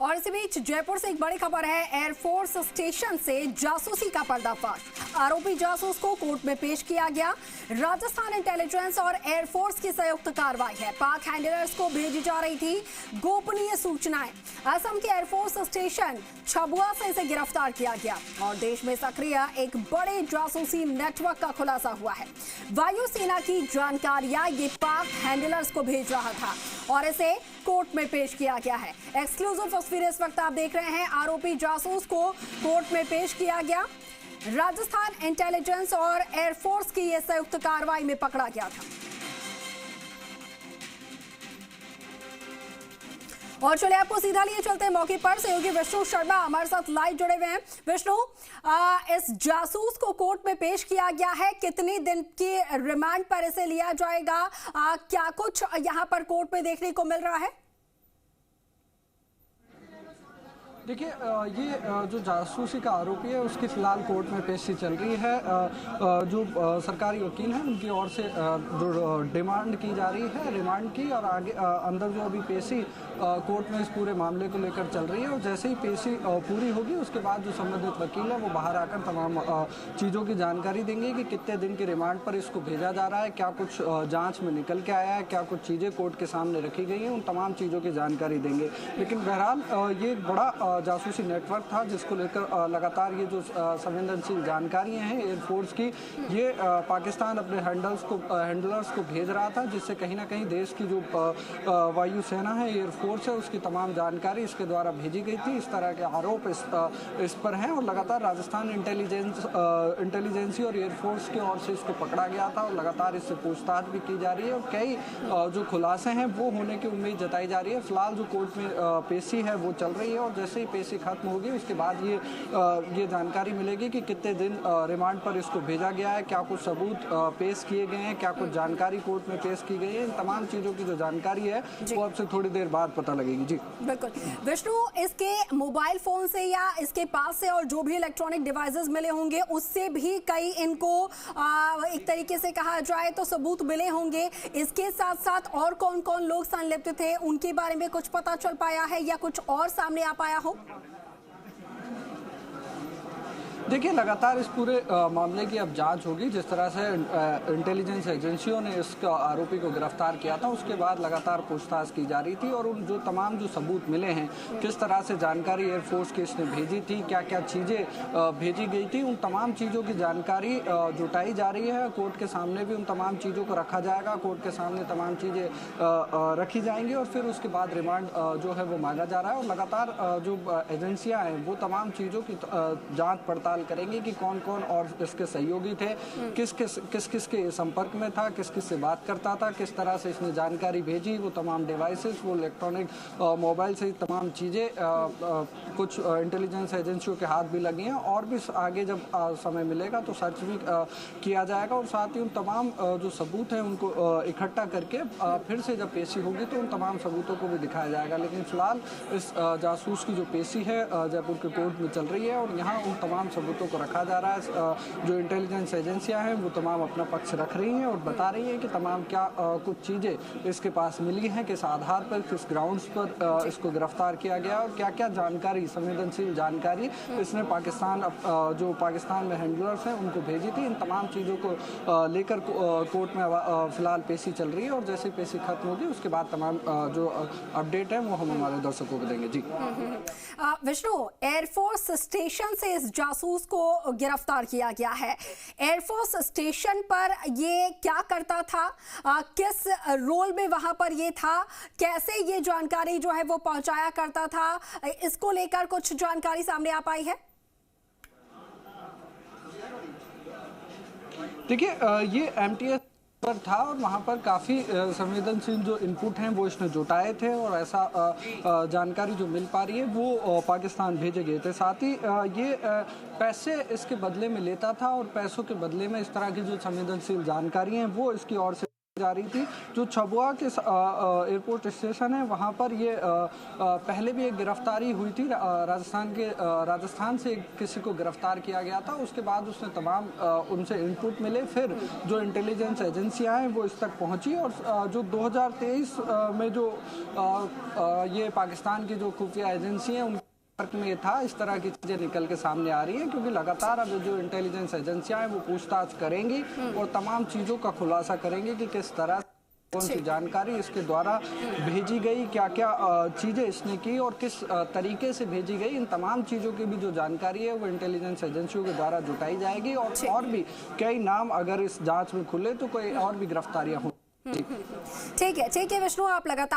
और इसी बीच जयपुर से एक बड़ी खबर है। एयरफोर्स स्टेशन से जासूसी का पर्दाफाश। आरोपी जासूस को कोर्ट में पेश किया गया। राजस्थान इंटेलिजेंस और एयरफोर्स की संयुक्त कार्रवाई है। पाक हैंडलर्स को भेजी जा रही थी गोपनीय सूचनाएं। असम के एयरफोर्स स्टेशन छबुआ से इसे गिरफ्तार किया गया और देश में सक्रिय एक बड़े जासूसी नेटवर्क का खुलासा हुआ है। वायुसेना की जानकारियां ये पाक हैंडलर्स को भेज रहा था और इसे कोर्ट में पेश किया गया है। एक्सक्लूसिव तस्वीरें इस वक्त आप देख रहे हैं। आरोपी जासूस को कोर्ट में पेश किया गया। राजस्थान इंटेलिजेंस और एयरफोर्स की यह संयुक्त कार्रवाई में पकड़ा गया था। और चलिए आपको सीधा लिए चलते हैं मौके पर। सहयोगी विष्णु शर्मा हमारे साथ लाइव जुड़े हुए हैं। विष्णु, इस जासूस को कोर्ट में पेश किया गया है। कितने दिन की रिमांड पर इसे लिया जाएगा? क्या कुछ यहां पर कोर्ट में देखने को मिल रहा है? देखिए, ये जो जासूसी का आरोपी है उसकी फिलहाल कोर्ट में पेशी चल रही है। जो सरकारी वकील हैं उनकी ओर से जो डिमांड की जा रही है रिमांड की, और आगे अंदर जो अभी पेशी कोर्ट में इस पूरे मामले को लेकर चल रही है। और जैसे ही पेशी पूरी होगी उसके बाद जो संबंधित वकील है वो बाहर आकर तमाम चीज़ों की जानकारी देंगे कि कितने दिन की रिमांड पर इसको भेजा जा रहा है, क्या कुछ जाँच में निकल के आया है, क्या कुछ चीज़ें कोर्ट के सामने रखी गई हैं, उन तमाम चीज़ों की जानकारी देंगे। लेकिन बहरहाल ये एक बड़ा जासूसी नेटवर्क था जिसको लेकर लगातार ये जो संवेदनशील जानकारियां हैं एयरफोर्स की, ये पाकिस्तान अपने हैंडलर्स को भेज रहा था, जिससे कहीं ना कहीं देश की जो वायुसेना है, एयरफोर्स है, उसकी तमाम जानकारी इसके द्वारा भेजी गई थी। इस तरह के आरोप इस पर हैं और लगातार राजस्थान इंटेलिजेंसी और एयरफोर्स की ओर से इसको पकड़ा गया था और लगातार इससे पूछताछ भी की जा रही है और कई जो खुलासे हैं वो होने की उम्मीद जताई जा रही है। फिलहाल जो कोर्ट में पेशी है वो चल रही है और जैसे ही पेशी खत्म होगी उसके बाद ये जानकारी मिलेगी कि कितने दिन रिमांड पर इसको भेजा गया है, क्या कुछ सबूत पेश किए गए हैं, क्या कुछ जानकारी कोर्ट में पेश की गई है। इन तमाम चीज़ों की जो जानकारी है वो अब से थोड़ी देर बाद पता लगेगी। जी बिल्कुल विष्णु, इसके मोबाइल फोन से या इसके पास से और जो भी इलेक्ट्रॉनिक डिवाइसेस मिले होंगे उससे भी कई इनको एक तरीके से कहा जाए तो सबूत मिले होंगे। इसके साथ साथ और कौन कौन लोग संलिप्त थे उनके बारे में कुछ पता चल पाया है या कुछ और सामने आ पाया हो? देखिए, लगातार इस पूरे मामले की अब जांच होगी। जिस तरह से इंटेलिजेंस एजेंसियों ने इस आरोपी को गिरफ्तार किया था उसके बाद लगातार पूछताछ की जा रही थी और उन जो तमाम जो सबूत मिले हैं, किस तरह से जानकारी एयरफोर्स की इसने भेजी थी, क्या क्या चीज़ें भेजी गई थी, उन तमाम चीज़ों की जानकारी जुटाई जा रही है। कोर्ट के सामने भी उन तमाम चीज़ों को रखा जाएगा, कोर्ट के सामने तमाम चीज़ें रखी जाएंगी और फिर उसके बाद रिमांड जो है वो मांगा जा रहा है। और लगातार जो एजेंसियाँ हैं वो तमाम चीज़ों की जाँच पड़ताल करेंगे कि कौन कौन और इसके सहयोगी थे, किस किस के संपर्क में था, किस किस से बात करता था, किस तरह से इसने जानकारी भेजी, वो तमाम डिवाइसेस, वो इलेक्ट्रॉनिक मोबाइल से तमाम चीज़ें कुछ इंटेलिजेंस एजेंसियों के हाथ भी लगी हैं और भी आगे जब समय मिलेगा तो सर्च भी किया जाएगा और साथ ही उन तमाम जो सबूत हैं उनको इकट्ठा करके फिर से जब पेशी होगी तो उन तमाम सबूतों को भी दिखाया जाएगा। लेकिन फिलहाल इस जासूस की जो पेशी है जयपुर के कोर्ट में चल रही है और यहाँ उन तमाम सबूतों को रखा जा रहा है। जो इंटेलिजेंस एजेंसियां हैं वो तमाम अपना पक्ष रख रही हैं और बता रही हैं कि तमाम क्या कुछ चीज़ें इसके पास मिली हैं, किस आधार पर, किस ग्राउंड्स पर इसको गिरफ्तार किया गया और क्या क्या जानकारी, संवेदनशील जानकारी इसने जो पाकिस्तान में हैंडलर्स हैं उनको भेजी थी। इन तमाम चीज़ों को लेकर कोर्ट में फिलहाल पेशी चल रही है और जैसे पेशी खत्म होगी उसके बाद तमाम जो अपडेट है वो हम हमारे दर्शकों को देंगे। जी विष्णु, एयरफोर्स स्टेशन से इस जासूस को गिरफ्तार किया गया है। एयरफोर्स स्टेशन पर ये क्या करता था, किस रोल में वहां पर ये था, कैसे ये जानकारी जो है वो पहुंचाया करता था, इसको लेकर कुछ जानकारी सामने आ पाई है? देखिए, ये MTS पर था और वहाँ पर काफ़ी संवेदनशील जो इनपुट हैं वो इसने जुटाए थे और ऐसा जानकारी जो मिल पा रही है वो पाकिस्तान भेजे गए थे। साथ ही ये पैसे इसके बदले में लेता था और पैसों के बदले में इस तरह की जो संवेदनशील जानकारी हैं वो इसकी ओर से जा रही थी। जो छबुआ के एयरपोर्ट स्टेशन है वहाँ पर ये पहले भी एक गिरफ्तारी हुई थी। राजस्थान से किसी को गिरफ्तार किया गया था। उसके बाद उसने तमाम उनसे इनपुट मिले, फिर जो इंटेलिजेंस एजेंसियां हैं वो इस तक पहुंची और जो 2023 में जो ये पाकिस्तान की जो खुफिया एजेंसी हैं में था, इस तरह की चीजें निकल के सामने आ रही है, क्योंकि लगातार अब जो इंटेलिजेंस एजेंसियां हैं वो पूछताछ करेंगी और तमाम चीजों का खुलासा करेंगी कि किस तरह कौन सी जानकारी इसके द्वारा भेजी गई, क्या क्या चीजें इसने की और किस तरीके से भेजी गई। इन तमाम चीजों की भी जो जानकारी है वो इंटेलिजेंस एजेंसियों के द्वारा जुटाई जाएगी और भी कई नाम अगर इस जांच में खुले तो कोई और भी गिरफ्तारियां होंगी। ठीक है विष्णु, आप लगातार